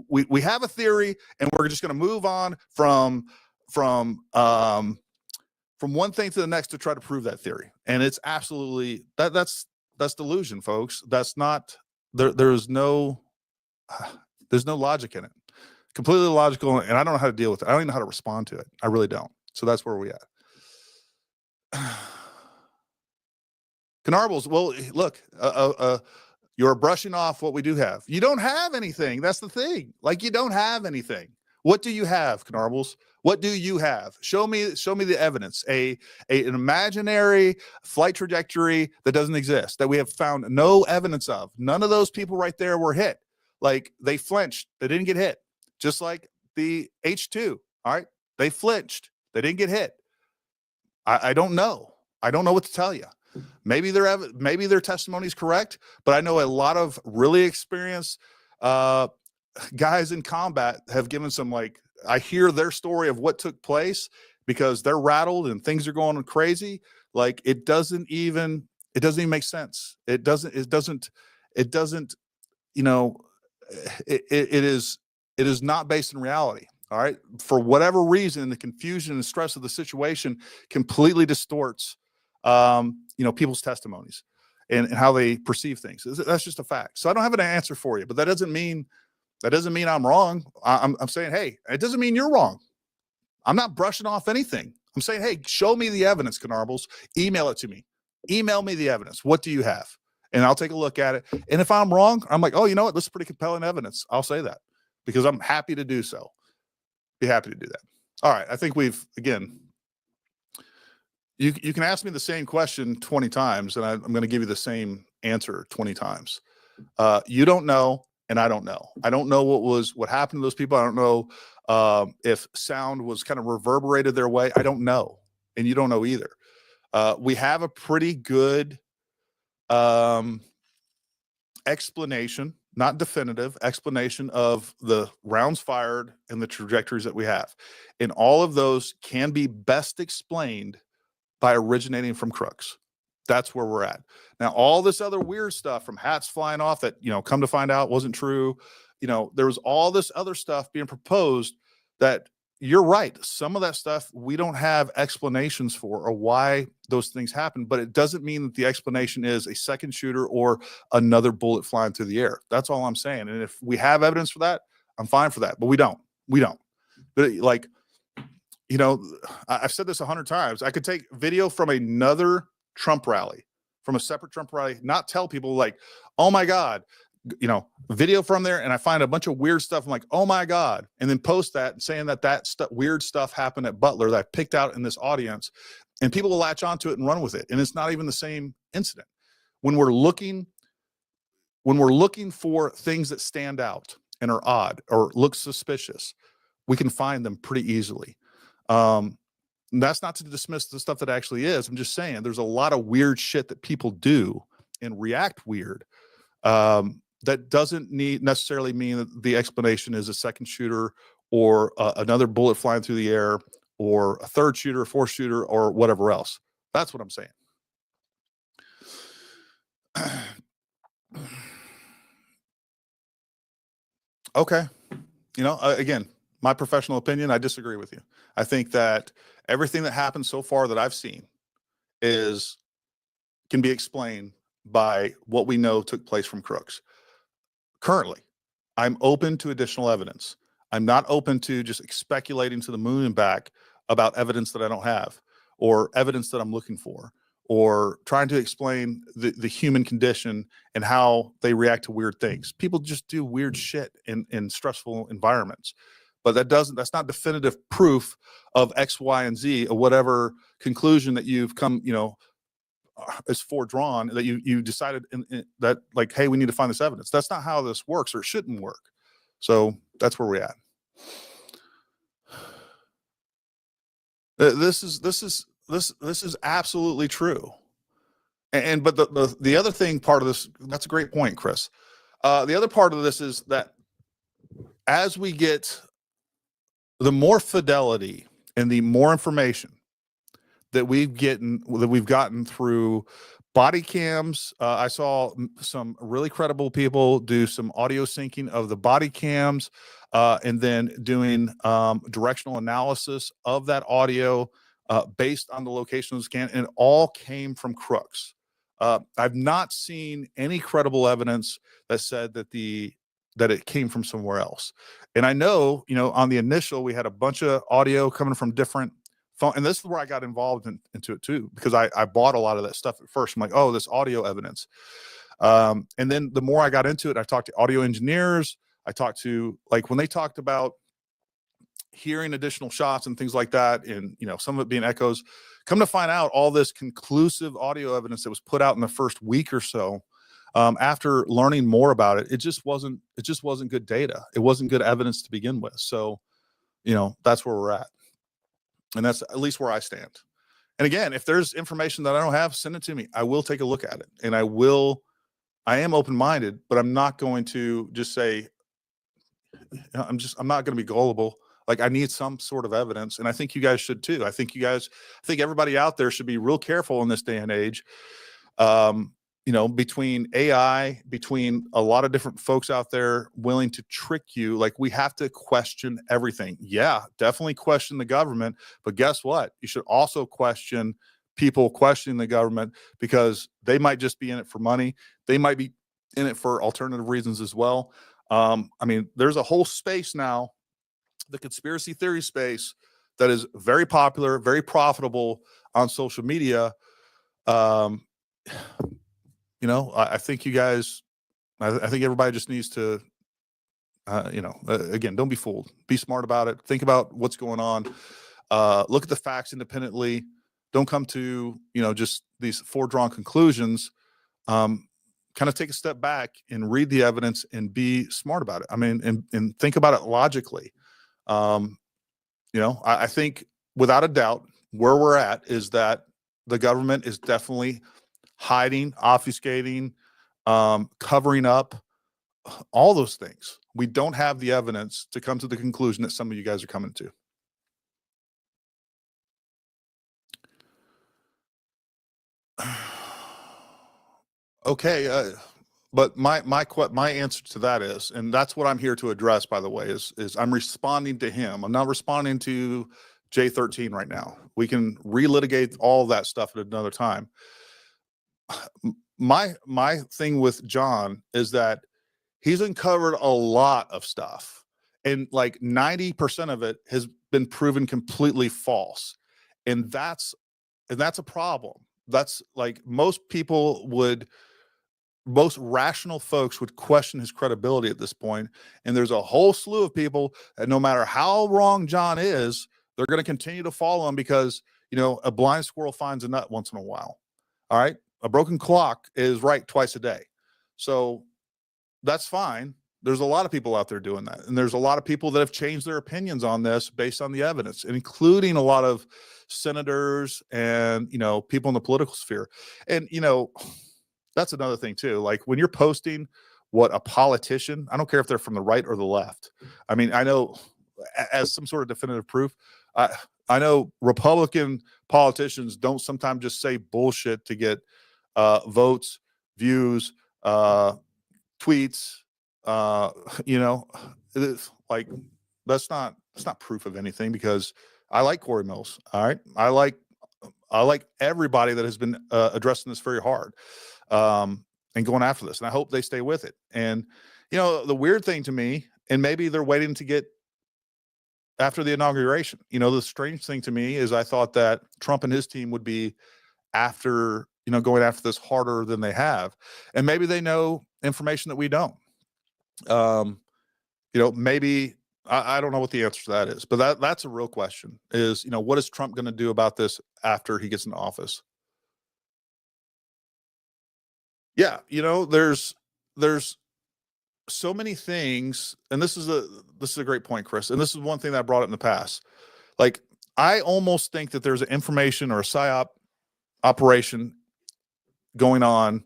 Speaker 2: We have a theory, and we're just going to move on from one thing to the next to try to prove that theory. And it's absolutely that's delusion, folks. That's not there's no logic in it. Completely illogical, and I don't know how to deal with it. I don't even know how to respond to it. I really don't. So that's where we at. Canarbles, well, look, you're brushing off what we do have. You don't have anything. That's the thing. Like, you don't have anything. What do you have, Canarbles? What do you have? Show me the evidence. An imaginary flight trajectory that doesn't exist, that we have found no evidence of. None of those people right there were hit. Like, they flinched. They didn't get hit. Just like the H2. All right. They flinched. They didn't get hit. I don't know. I don't know what to tell you. Maybe their testimony is correct, but I know a lot of really experienced guys in combat have given some, like, I hear their story of what took place because they're rattled and things are going crazy. Like, it doesn't even make sense. It doesn't you know, it is not based in reality. All right. For whatever reason, the confusion and stress of the situation completely distorts, people's testimonies and how they perceive things. That's just a fact. So I don't have an answer for you, but that doesn't mean I'm wrong. I'm saying, hey, it doesn't mean you're wrong. I'm not brushing off anything. I'm saying, hey, show me the evidence, Canarbles. Email it to me. Email me the evidence. What do you have? And I'll take a look at it. And if I'm wrong, I'm like, oh, you know what? This is pretty compelling evidence. I'll say that because I'm happy to do so. Be happy to do that. All right. I think again, you can ask me the same question 20 times and I'm going to give you the same answer 20 times. You don't know. And I don't know. I don't know what happened to those people. I don't know if sound was kind of reverberated their way. I don't know. And you don't know either. We have a pretty good explanation, not definitive explanation of the rounds fired and the trajectories that we have. And all of those can be best explained by originating from crooks. That's where we're at. Now, all this other weird stuff from hats flying off that, come to find out wasn't true. There was all this other stuff being proposed that you're right. Some of that stuff we don't have explanations for or why those things happen, but it doesn't mean that the explanation is a second shooter or another bullet flying through the air. That's all I'm saying. And if we have evidence for that, I'm fine for that, but we don't. But I've said this 100 times. I could take video from another Trump rally, from a separate Trump rally, not tell people like, oh my God, video from there. And I find a bunch of weird stuff. I'm like, oh my God. And then post that and saying that weird stuff happened at Butler that I picked out in this audience, and people will latch onto it and run with it. And it's not even the same incident. When we're looking for things that stand out and are odd or look suspicious, we can find them pretty easily. That's not to dismiss the stuff that actually is. I'm just saying there's a lot of weird shit that people do and react weird. That doesn't necessarily mean that the explanation is a second shooter or another bullet flying through the air or a third shooter, a fourth shooter, or whatever else. That's what I'm saying. Okay. Again, my professional opinion, I disagree with you. I think that everything that happened so far that I've seen can be explained by what we know took place from crooks. Currently, I'm open to additional evidence. I'm not open to just speculating to the moon and back about evidence that I don't have or evidence that I'm looking for or trying to explain the human condition and how they react to weird things. People just do weird shit in stressful environments. But that's not definitive proof of X, Y, and Z or whatever conclusion that you've come, is foredrawn that you decided that like, hey, we need to find this evidence. That's not how this works, or it shouldn't work. So that's where we're at. This is absolutely true. But the other thing, part of this, that's a great point, Chris. The other part of this is that as we get the more fidelity and the more information that we've gotten through body cams. I saw some really credible people do some audio syncing of the body cams and then doing directional analysis of that audio based on the location of the scan. And it all came from crooks. I've not seen any credible evidence that said that it came from somewhere else. And I know, on the initial, we had a bunch of audio coming from different phone. And this is where I got involved into it too, because I bought a lot of that stuff at first. I'm like, oh, this audio evidence. And then the more I got into it, I talked to audio engineers. I talked to, like, when they talked about hearing additional shots and things like that, and, some of it being echoes, come to find out all this conclusive audio evidence that was put out in the first week or so. After learning more about it, it just wasn't good data. It wasn't good evidence to begin with. So, that's where we're at. And that's at least where I stand. And again, if there's information that I don't have, send it to me. I will take a look at it. And I am open-minded, but I'm not going to just say, I'm not going to be gullible. Like, I need some sort of evidence. And I think you guys should too. I think everybody out there should be real careful in this day and age. between AI, between a lot of different folks out there willing to trick you, like we have to question everything. Yeah, definitely question the government. But guess what? You should also question people questioning the government, because they might just be in it for money. They might be in it for alternative reasons as well. There's a whole space now, the conspiracy theory space, that is very popular, very profitable on social media. I think you guys, I think everybody just needs to, again, don't be fooled. Be smart about it. Think about what's going on. Look at the facts independently. Don't come to, just these foredrawn conclusions. Kind of take a step back and read the evidence and be smart about it. And think about it logically. I think without a doubt, where we're at is that the government is definitely hiding, obfuscating, covering up, all those things. We don't have the evidence to come to the conclusion that some of you guys are coming to. Okay, but my answer to that is, and that's what I'm here to address, by the way, is I'm responding to him. I'm not responding to J13 right now. We can relitigate all that stuff at another time. My thing with John is that he's uncovered a lot of stuff, and like 90% of it has been proven completely false. And that's a problem. That's like most rational folks would question his credibility at this point. And there's a whole slew of people that no matter how wrong John is, they're going to continue to follow him because, a blind squirrel finds a nut once in a while. All right. A broken clock is right twice a day. So that's fine. There's a lot of people out there doing that. And there's a lot of people that have changed their opinions on this based on the evidence, including a lot of senators and, people in the political sphere. And, that's another thing too. Like when you're posting what a politician, I don't care if they're from the right or the left. I know as some sort of definitive proof, I know Republican politicians don't sometimes just say bullshit to get votes, views, tweets. It's like that's not proof of anything, because I like Corey Mills. All right, I like everybody that has been addressing this very hard, and going after this, and I hope they stay with it. And the weird thing to me, and maybe they're waiting to get after the inauguration. The strange thing to me is I thought that Trump and his team would be after, going after this harder than they have, and maybe they know information that we don't. Maybe I don't know what the answer to that is, but that's a real question. Is what is Trump going to do about this after he gets into office? Yeah, there's so many things, and this is a great point, Chris. And this is one thing that I brought up in the past. Like I almost think that there's an information or a psyop operation going on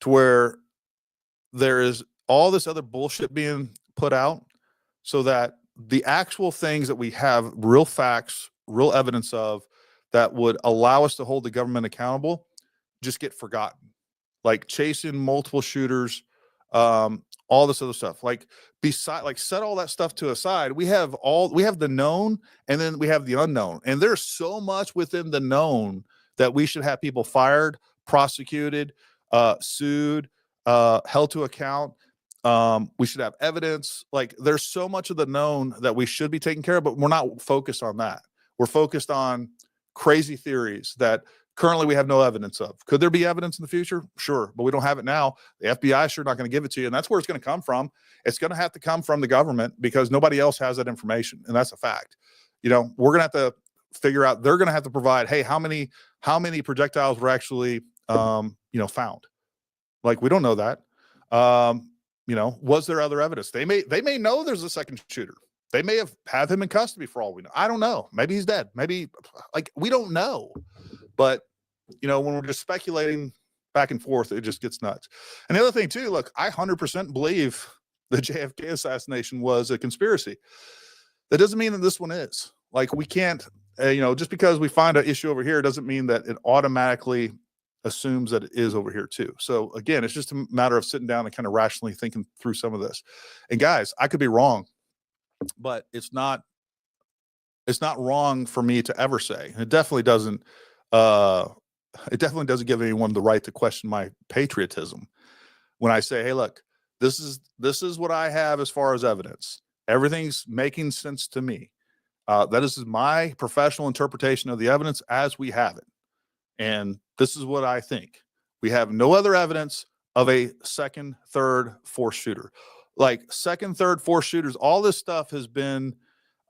Speaker 2: to where there is all this other bullshit being put out, so that the actual things that we have real facts, real evidence of that would allow us to hold the government accountable just get forgotten. Like chasing multiple shooters, all this other stuff. Like set all that stuff to aside. We have the known, and then we have the unknown. And there's so much within the known that we should have people fired, prosecuted, sued, held to account. We should have evidence. Like there's so much of the known that we should be taking care of, but we're not focused on that. We're focused on crazy theories that currently we have no evidence of. Could there be evidence in the future? Sure, but we don't have it now. The FBI is sure not going to give it to you, and that's where it's going to come from. It's going to have to come from the government, because nobody else has that information, and that's a fact. We're going to have to figure out. They're going to have to provide. Hey, how many projectiles were actually found? Like we don't know that. Was there other evidence? They may know there's a second shooter. They may have him in custody for all we know. I don't know. Maybe he's dead. Maybe we don't know. But when we're just speculating back and forth, it just gets nuts. And the other thing too, look, I 100% believe the JFK assassination was a conspiracy. That doesn't mean that this one is. Like we can't, just because we find an issue over here doesn't mean that it automatically assumes that it is over here too. So again, it's just a matter of sitting down and kind of rationally thinking through some of this. And guys, I could be wrong, but it's not wrong for me to ever say. It definitely doesn't give anyone the right to question my patriotism when I say, hey, look, this is what I have as far as evidence. Everything's making sense to me. That is my professional interpretation of the evidence as we have it. And this is what I think. We have no other evidence of a second, third, fourth shooter. Like second, third, fourth shooters, all this stuff has been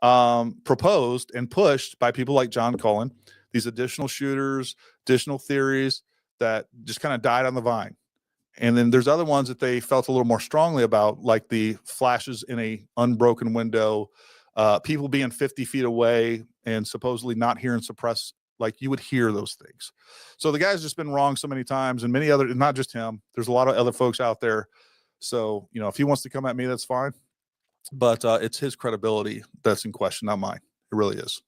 Speaker 2: proposed and pushed by people like John Cullen, these additional shooters, additional theories that just kind of died on the vine. And then there's other ones that they felt a little more strongly about, like the flashes in a unbroken window, people being 50 feet away and supposedly not hearing suppress. Like you would hear those things. So the guy's just been wrong so many times, and many other, not just him. There's a lot of other folks out there. So, if he wants to come at me, that's fine. But it's his credibility that's in question, not mine. It really is.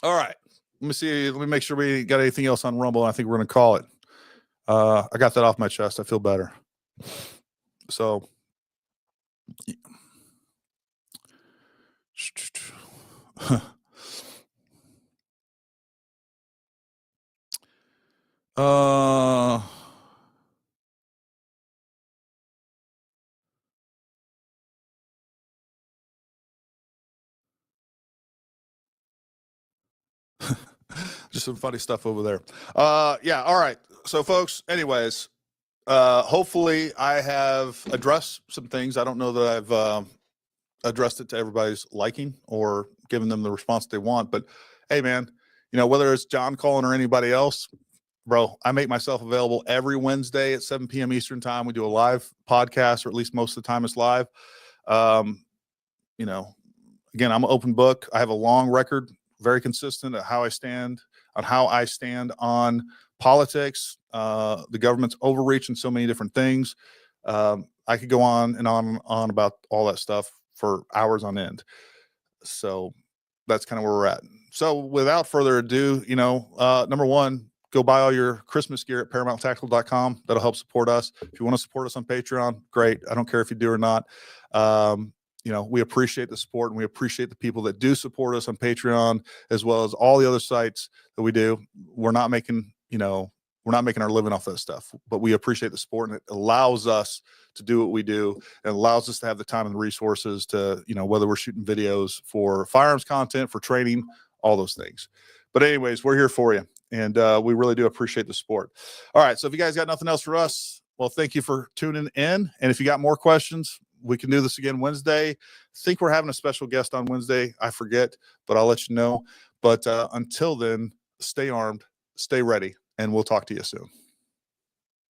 Speaker 2: All right. Let me see. Let me make sure we got anything else on Rumble. I think we're going to call it. I got that off my chest. I feel better. So. Just some funny stuff over there. Yeah. All right. So folks, anyways, hopefully I have addressed some things. I don't know that I've addressed it to everybody's liking or given them the response they want, but hey man, whether it's John Cullen or anybody else, bro, I make myself available every Wednesday at 7 p.m. Eastern time. We do a live podcast, or at least most of the time it's live. Again, I'm an open book. I have a long record, very consistent at how I stand on politics, the government's overreach in so many different things. I could go on and on about all that stuff for hours on end. So that's kind of where we're at. So without further ado, number one, go buy all your Christmas gear at ParamountTactical.com. That'll help support us. If you want to support us on Patreon, great. I don't care if you do or not. We appreciate the support, and we appreciate the people that do support us on Patreon, as well as all the other sites that we do. We're not making our living off that stuff, but we appreciate the support, and it allows us to do what we do. It allows us to have the time and the resources to, whether we're shooting videos for firearms content, for training, all those things. But anyways, we're here for you, and we really do appreciate the support. All right. So if you guys got nothing else for us, well, thank you for tuning in. And if you got more questions, we can do this again Wednesday. I think we're having a special guest on Wednesday. I forget, but I'll let you know. But until then, stay armed, stay ready, and we'll talk to you soon.